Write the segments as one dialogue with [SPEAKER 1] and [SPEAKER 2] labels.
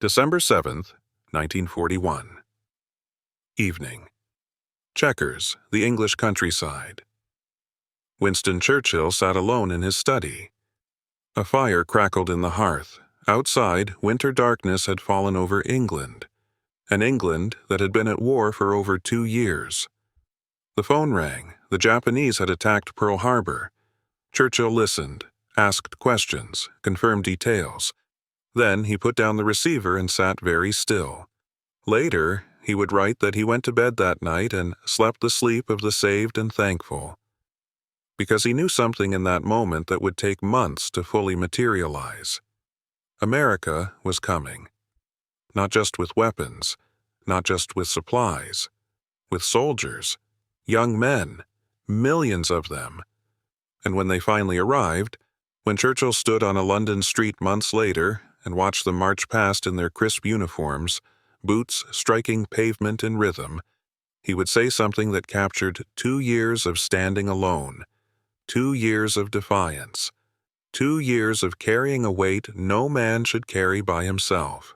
[SPEAKER 1] December 7th, 1941. Evening. Chequers, the English countryside. Winston Churchill sat alone in his study. A fire crackled in the hearth. Outside, winter darkness had fallen over England, an England that had been at war for over 2 years. The phone rang. The Japanese had attacked Pearl Harbor. Churchill listened, asked questions, confirmed details. Then he put down the receiver and sat very still. Later, he would write that he went to bed that night and slept the sleep of the saved and thankful, because he knew something in that moment that would take months to fully materialize. America was coming. Not just with weapons, not just with supplies, with soldiers, young men, millions of them. And when they finally arrived, when Churchill stood on a London street months later and watched them march past in their crisp uniforms, boots striking pavement in rhythm, he would say something that captured 2 years of standing alone, 2 years of defiance, 2 years of carrying a weight no man should carry by himself.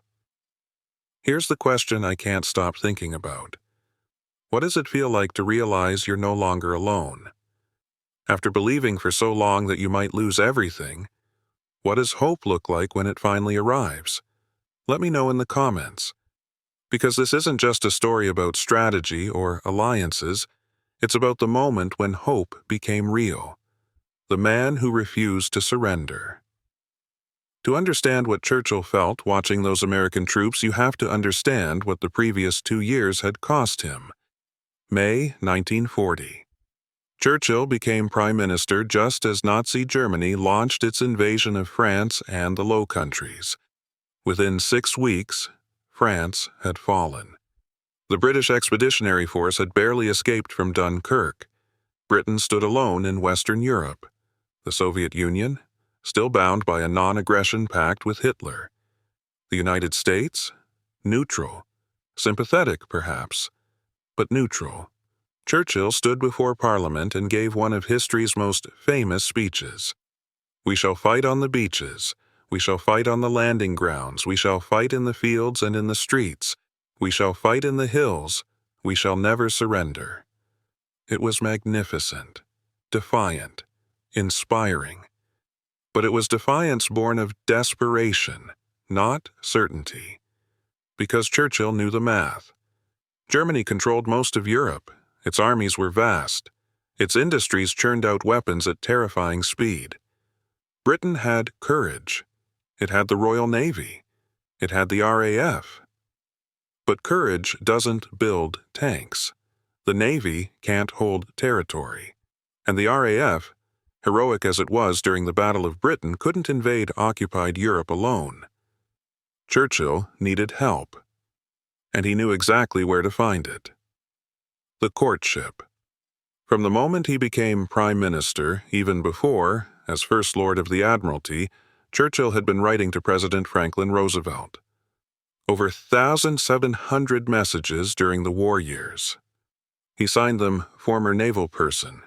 [SPEAKER 1] Here's the question I can't stop thinking about. What does it feel like to realize you're no longer alone? After believing for so long that you might lose everything, what does hope look like when it finally arrives? Let me know in the comments. Because this isn't just a story about strategy or alliances, it's about the moment when hope became real. The man who refused to surrender. To understand what Churchill felt watching those American troops, you have to understand what the previous 2 years had cost him. May 1940. Churchill became Prime Minister just as Nazi Germany launched its invasion of France and the Low Countries. Within 6 weeks, France had fallen. The British Expeditionary Force had barely escaped from Dunkirk. Britain stood alone in Western Europe. The Soviet Union, still bound by a non-aggression pact with Hitler. The United States, neutral. Sympathetic, perhaps, but neutral. Churchill stood before Parliament and gave one of history's most famous speeches. "We shall fight on the beaches. We shall fight on the landing grounds. We shall fight in the fields and in the streets. We shall fight in the hills. We shall never surrender." It was magnificent, defiant, inspiring. But it was defiance born of desperation, not certainty. Because Churchill knew the math. Germany controlled most of Europe. Its armies were vast. Its industries churned out weapons at terrifying speed. Britain had courage. It had the Royal Navy. It had the RAF. But courage doesn't build tanks. The Navy can't hold territory. And the RAF, heroic as it was during the Battle of Britain, couldn't invade occupied Europe alone. Churchill needed help. And he knew exactly where to find it. The Courtship. From the moment he became Prime Minister, even before, as First Lord of the Admiralty, Churchill had been writing to President Franklin Roosevelt. Over 1,700 messages during the war years. He signed them former naval person.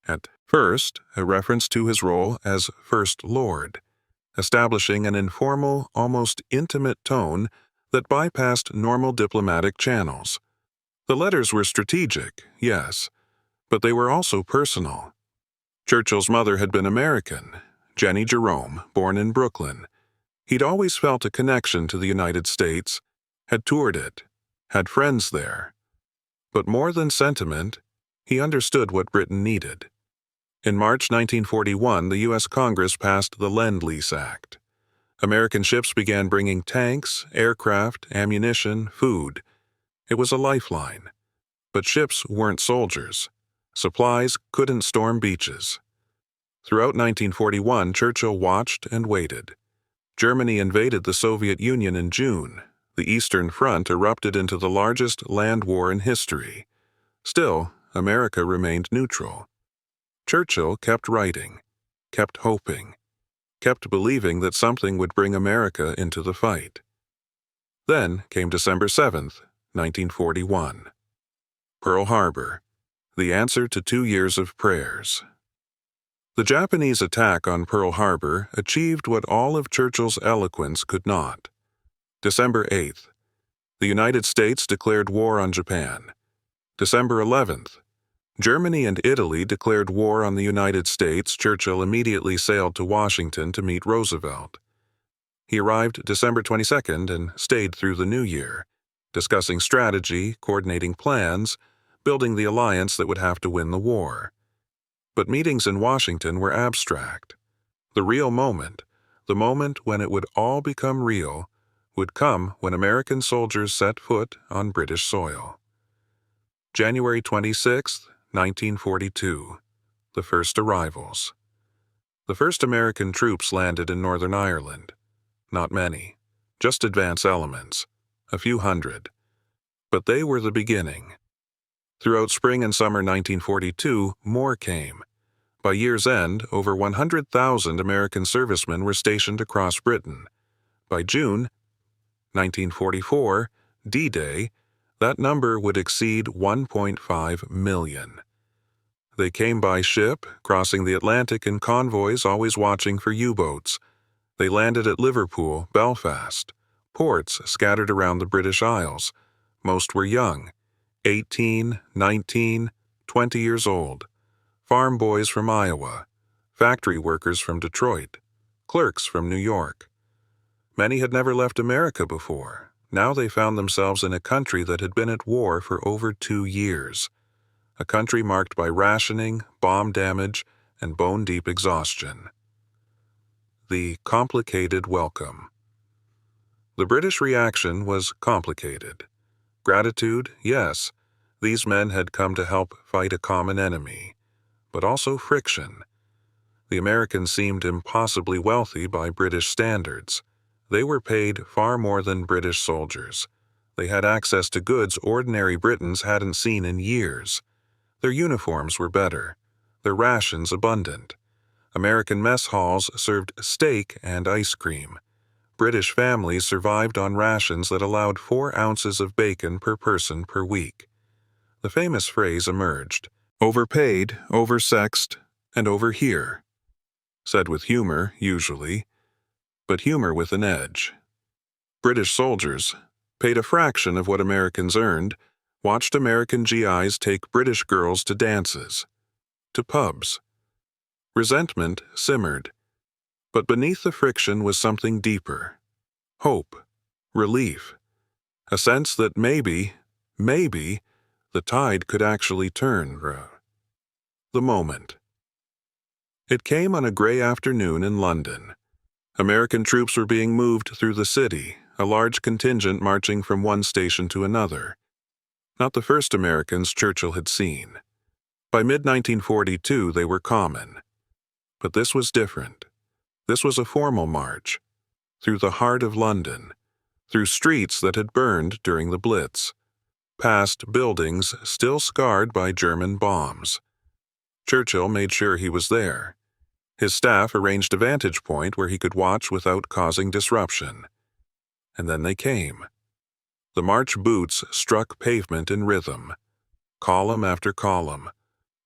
[SPEAKER 1] At first, a reference to his role as First Lord, establishing an informal, almost intimate tone that bypassed normal diplomatic channels. The letters were strategic, yes, but they were also personal. Churchill's mother had been American, Jenny Jerome, born in Brooklyn. He'd always felt a connection to the United States, had toured it, had friends there. But more than sentiment, he understood what Britain needed. In March 1941, the U.S. Congress passed the Lend-Lease Act. American ships began bringing tanks, aircraft, ammunition, food. It was a lifeline. But ships weren't soldiers. Supplies couldn't storm beaches. Throughout 1941, Churchill watched and waited. Germany invaded the Soviet Union in June. The Eastern Front erupted into the largest land war in history. Still, America remained neutral. Churchill kept writing, kept hoping, kept believing that something would bring America into the fight. Then came December 7th, 1941. Pearl Harbor, the answer to 2 years of prayers. The Japanese attack on Pearl Harbor achieved what all of Churchill's eloquence could not. December 8th. The United States declared war on Japan. December 11th. Germany and Italy declared war on the United States. Churchill immediately sailed to Washington to meet Roosevelt. He arrived December 22nd and stayed through the new year, discussing strategy, coordinating plans, building the alliance that would have to win the war. But meetings in Washington were abstract. The real moment, the moment when it would all become real, would come when American soldiers set foot on British soil. January 26, 1942. The first arrivals. The first American troops landed in Northern Ireland. Not many, just advance elements, a few hundred. But they were the beginning. Throughout spring and summer 1942, more came. By year's end, over 100,000 American servicemen were stationed across Britain. By June 1944, D-Day, that number would exceed 1.5 million. They came by ship, crossing the Atlantic in convoys, always watching for U-boats. They landed at Liverpool, Belfast, ports scattered around the British Isles. Most were young, 18, 19, 20 years old. Farm boys from Iowa, factory workers from Detroit, clerks from New York. Many had never left America before. Now they found themselves in a country that had been at war for over 2 years. A country marked by rationing, bomb damage, and bone-deep exhaustion. The complicated welcome. The British reaction was complicated. Gratitude, yes, these men had come to help fight a common enemy. But also friction. The Americans seemed impossibly wealthy by British standards. They were paid far more than British soldiers. They had access to goods ordinary Britons hadn't seen in years. Their uniforms were better, their rations abundant. American mess halls served steak and ice cream. British families survived on rations that allowed 4 ounces of bacon per person per week. The famous phrase emerged: overpaid, oversexed, and over here. Said with humor, usually, but humor with an edge. British soldiers, paid a fraction of what Americans earned, watched American GIs take British girls to dances, to pubs. Resentment simmered, but beneath the friction was something deeper. Hope, relief, a sense that maybe, the tide could actually turn. The moment. It came on a gray afternoon in London. American troops were being moved through the city, a large contingent marching from one station to another. Not the first Americans Churchill had seen. By mid-1942 they were common. But this was different. This was a formal march. Through the heart of London. Through streets that had burned during the Blitz. Past buildings still scarred by German bombs. Churchill made sure he was there. His staff arranged a vantage point where he could watch without causing disruption. And then they came. The march boots struck pavement in rhythm. Column after column.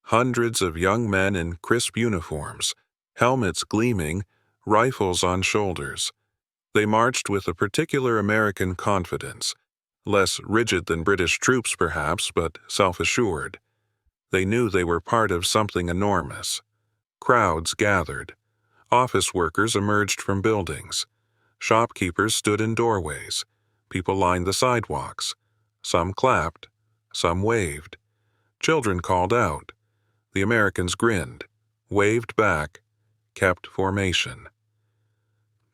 [SPEAKER 1] Hundreds of young men in crisp uniforms, helmets gleaming, rifles on shoulders. They marched with a particular American confidence, less rigid than British troops perhaps, but self-assured. They knew they were part of something enormous. Crowds gathered. Office workers emerged from buildings. Shopkeepers stood in doorways. People lined the sidewalks. Some clapped. Some waved. Children called out. The Americans grinned, waved back, kept formation.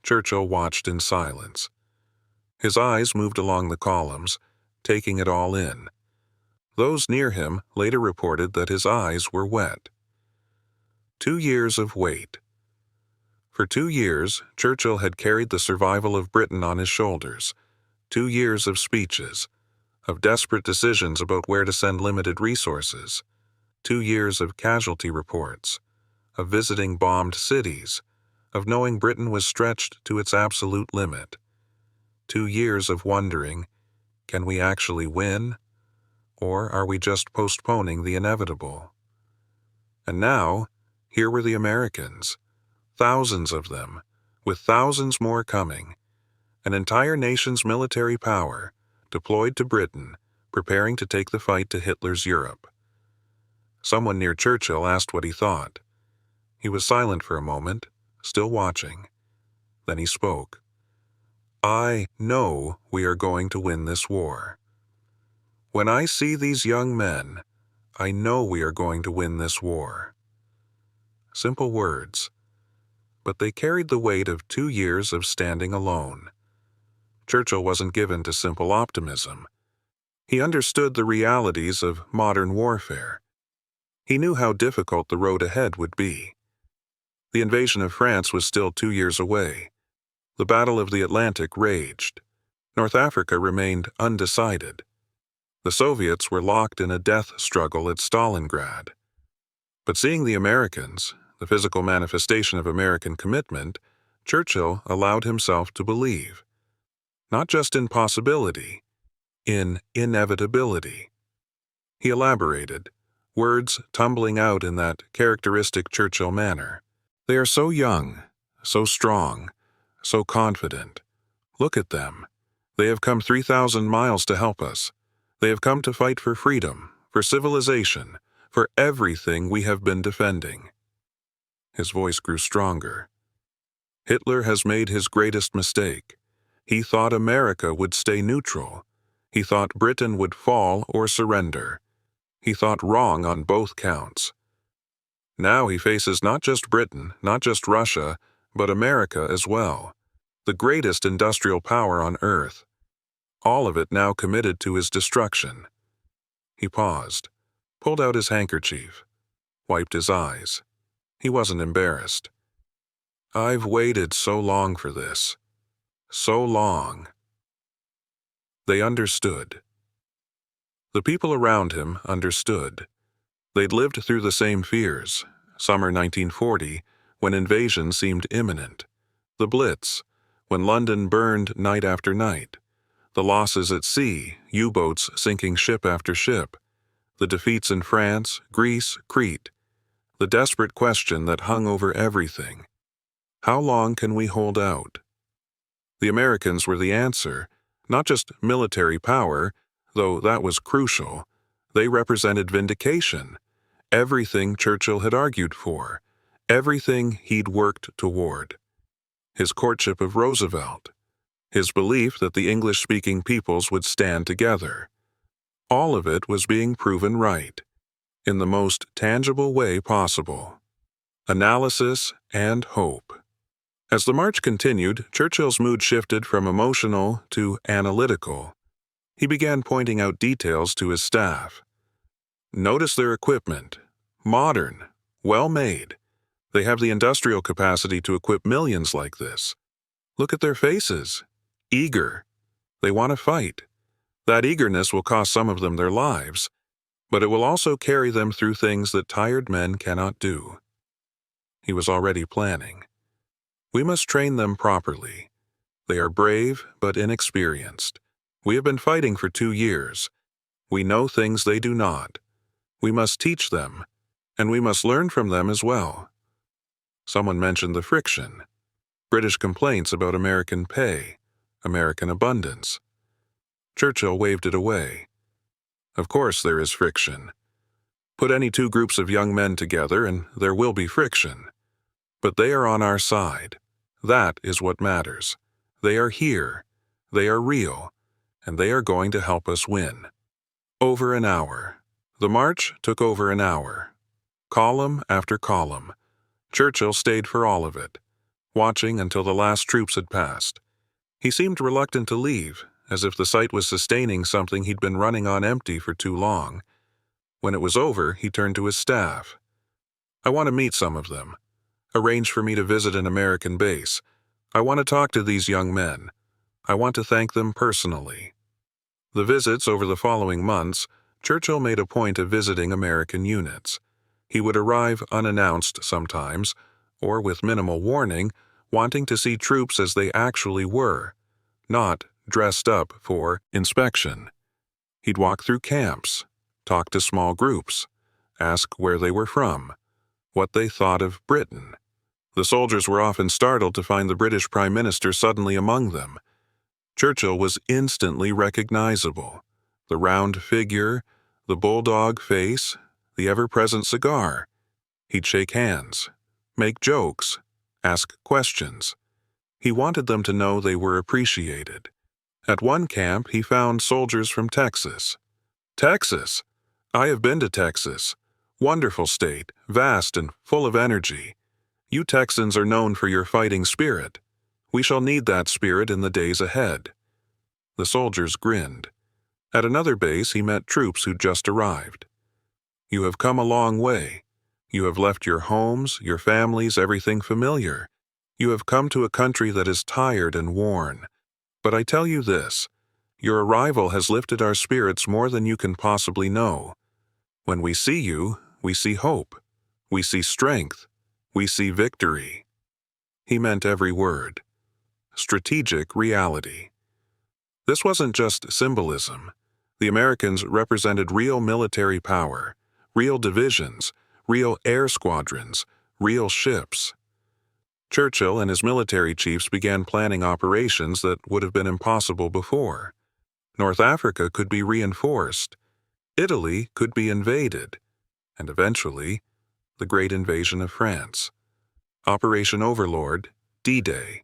[SPEAKER 1] Churchill watched in silence. His eyes moved along the columns, taking it all in. Those near him later reported that his eyes were wet. 2 years of wait. For 2 years, Churchill had carried the survival of Britain on his shoulders. 2 years of speeches, of desperate decisions about where to send limited resources. 2 years of casualty reports, of visiting bombed cities, of knowing Britain was stretched to its absolute limit. 2 years of wondering, can we actually win? Or are we just postponing the inevitable? And now, here were the Americans, thousands of them, with thousands more coming. An entire nation's military power deployed to Britain, preparing to take the fight to Hitler's Europe. Someone near Churchill asked what he thought. He was silent for a moment, still watching. Then he spoke. "I know we are going to win this war. When I see these young men, I know we are going to win this war." Simple words, but they carried the weight of 2 years of standing alone. Churchill wasn't given to simple optimism. He understood the realities of modern warfare. He knew how difficult the road ahead would be. The invasion of France was still 2 years away. The Battle of the Atlantic raged. North Africa remained undecided. The Soviets were locked in a death struggle at Stalingrad. But seeing the Americans, the physical manifestation of American commitment, Churchill allowed himself to believe. Not just in possibility, in inevitability. He elaborated, words tumbling out in that characteristic Churchill manner. "They are so young, so strong, so confident. Look at them. They have come 3,000 miles to help us. They have come to fight for freedom, for civilization, for everything we have been defending." His voice grew stronger. "Hitler has made his greatest mistake. He thought America would stay neutral. He thought Britain would fall or surrender. He thought wrong on both counts. Now he faces not just Britain, not just Russia, but America as well, the greatest industrial power on earth. All of it now committed to his destruction." He paused, pulled out his handkerchief, wiped his eyes. He wasn't embarrassed. "I've waited so long for this. So long." They understood. The people around him understood. They'd lived through the same fears. Summer 1940, when invasion seemed imminent. The Blitz, when London burned night after night. The losses at sea, U-boats sinking ship after ship. The defeats in France, Greece, Crete. The desperate question that hung over everything. How long can we hold out? The Americans were the answer, not just military power, though that was crucial. They represented vindication. Everything Churchill had argued for. Everything he'd worked toward. His courtship of Roosevelt. His belief that the English-speaking peoples would stand together. All of it was being proven right, in the most tangible way possible. Analysis and hope. As the march continued, Churchill's mood shifted from emotional to analytical. He began pointing out details to his staff. "Notice their equipment. Modern. Well-made. They have the industrial capacity to equip millions like this. Look at their faces. Eager. They want to fight. That eagerness will cost some of them their lives, but it will also carry them through things that tired men cannot do." He was already planning. "We must train them properly. They are brave but inexperienced. We have been fighting for 2 years. We know things they do not. We must teach them, and we must learn from them as well." Someone mentioned the friction. British complaints about American pay, American abundance. Churchill waved it away. "Of course there is friction. Put any 2 groups of young men together and there will be friction. But they are on our side. That is what matters. They are here. They are real. And they are going to help us win." Over an hour. The march took over an hour. Column after column. Churchill stayed for all of it, watching until the last troops had passed. He seemed reluctant to leave, as if the sight was sustaining something he'd been running on empty for too long. When it was over, he turned to his staff. "I want to meet some of them. Arrange for me to visit an American base. I want to talk to these young men. I want to thank them personally." The visits over the following months, Churchill made a point of visiting American units. He would arrive unannounced sometimes, or with minimal warning, wanting to see troops as they actually were, not dressed up for inspection. He'd walk through camps, talk to small groups, ask where they were from, what they thought of Britain. The soldiers were often startled to find the British Prime Minister suddenly among them. Churchill was instantly recognizable. The round figure, the bulldog face, the ever-present cigar. He'd shake hands, make jokes, ask questions. He wanted them to know they were appreciated. At one camp, he found soldiers from Texas. "Texas! I have been to Texas. Wonderful state, vast and full of energy. You Texans are known for your fighting spirit. We shall need that spirit in the days ahead." The soldiers grinned. At another base, he met troops who'd just arrived. "You have come a long way. You have left your homes, your families, everything familiar. You have come to a country that is tired and worn. But I tell you this, your arrival has lifted our spirits more than you can possibly know. When we see you, we see hope. We see strength. We see victory." He meant every word. Strategic reality. This wasn't just symbolism. The Americans represented real military power, real divisions, real air squadrons, real ships. Churchill and his military chiefs began planning operations that would have been impossible before. North Africa could be reinforced. Italy could be invaded. And eventually, the great invasion of France. Operation Overlord, D-Day.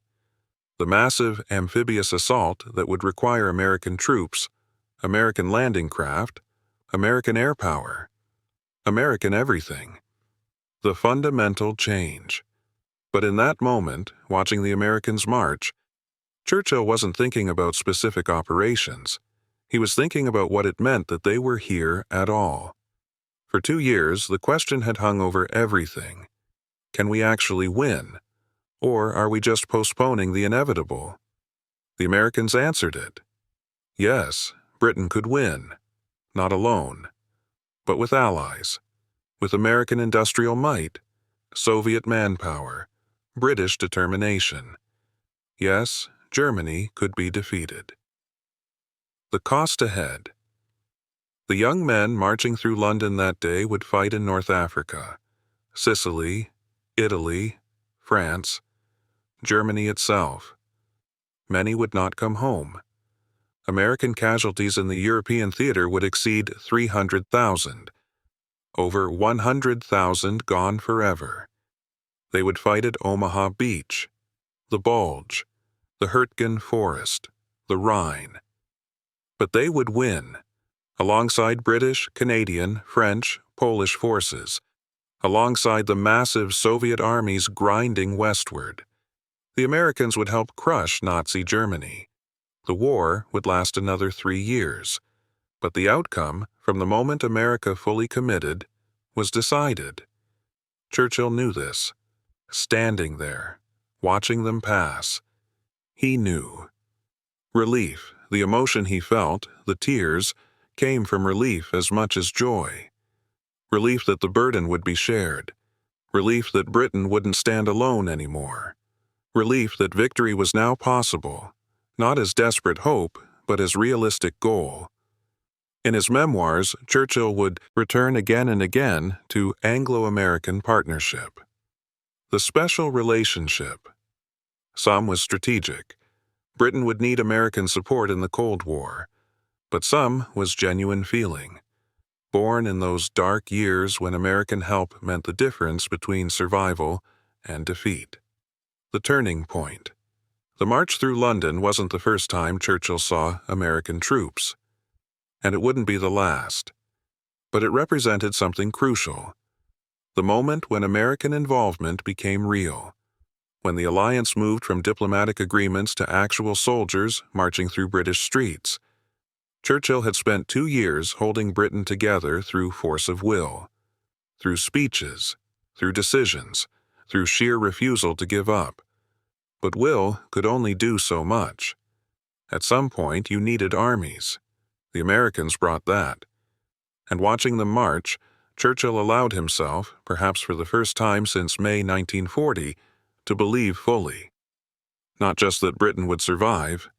[SPEAKER 1] The massive amphibious assault that would require American troops, American landing craft, American air power, American everything. The fundamental change. But in that moment, watching the Americans march, Churchill wasn't thinking about specific operations. He was thinking about what it meant that they were here at all. For 2 years, the question had hung over everything. Can we actually win? Or are we just postponing the inevitable? The Americans answered it. Yes, Britain could win. Not alone. But with allies. With American industrial might. Soviet manpower. British determination. Yes, Germany could be defeated. The cost ahead. The young men marching through London that day would fight in North Africa, Sicily, Italy, France, Germany itself. Many would not come home. American casualties in the European theater would exceed 300,000. Over 100,000 gone forever. They would fight at Omaha Beach, the Bulge, the Hurtgen Forest, the Rhine. But they would win, alongside British, Canadian, French, Polish forces, alongside the massive Soviet armies grinding westward. The Americans would help crush Nazi Germany. The war would last another 3 years, but the outcome, from the moment America fully committed, was decided. Churchill knew this. Standing there, watching them pass, he knew. Relief, the emotion he felt, the tears, came from relief as much as joy. Relief that the burden would be shared. Relief that Britain wouldn't stand alone anymore. Relief that victory was now possible, not as desperate hope, but as realistic goal. In his memoirs, Churchill would return again and again to Anglo-American partnership. The special relationship. Some was strategic. Britain would need American support in the Cold War. But some was genuine feeling. Born in those dark years when American help meant the difference between survival and defeat. The turning point. The march through London wasn't the first time Churchill saw American troops. And it wouldn't be the last. But it represented something crucial. The moment when American involvement became real. When the alliance moved from diplomatic agreements to actual soldiers marching through British streets. Churchill had spent 2 years holding Britain together through force of will. Through speeches, through decisions, through sheer refusal to give up. But will could only do so much. At some point you needed armies. The Americans brought that. And watching them march, Churchill allowed himself, perhaps for the first time since May 1940, to believe fully. Not just that Britain would survive,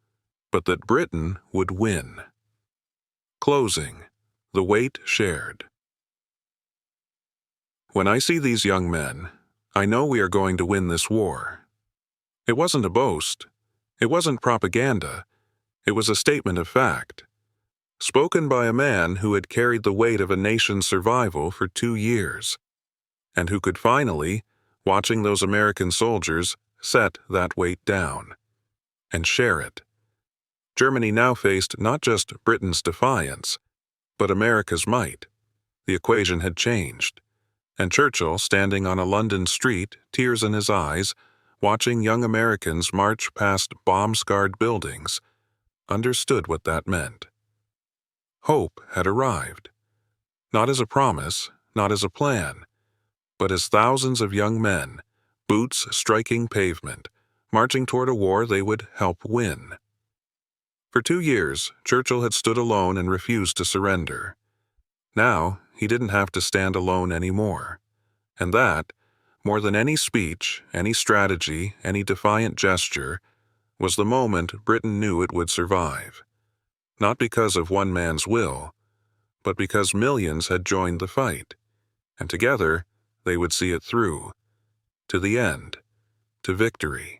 [SPEAKER 1] but that Britain would win. Closing. The weight shared. When I see these young men, I know we are going to win this war. It wasn't a boast. It wasn't propaganda. It was a statement of fact, spoken by a man who had carried the weight of a nation's survival for 2 years, and who could finally, watching those American soldiers, set that weight down and share it. Germany now faced not just Britain's defiance, but America's might. The equation had changed, and Churchill, standing on a London street, tears in his eyes, watching young Americans march past bomb-scarred buildings, understood what that meant. Hope had arrived, not as a promise, not as a plan, but as thousands of young men, boots striking pavement, marching toward a war they would help win. For 2 years, Churchill had stood alone and refused to surrender. Now, he didn't have to stand alone anymore. And that, more than any speech, any strategy, any defiant gesture, was the moment Britain knew it would survive. Not because of one man's will, but because millions had joined the fight, and together they would see it through, to the end, to victory.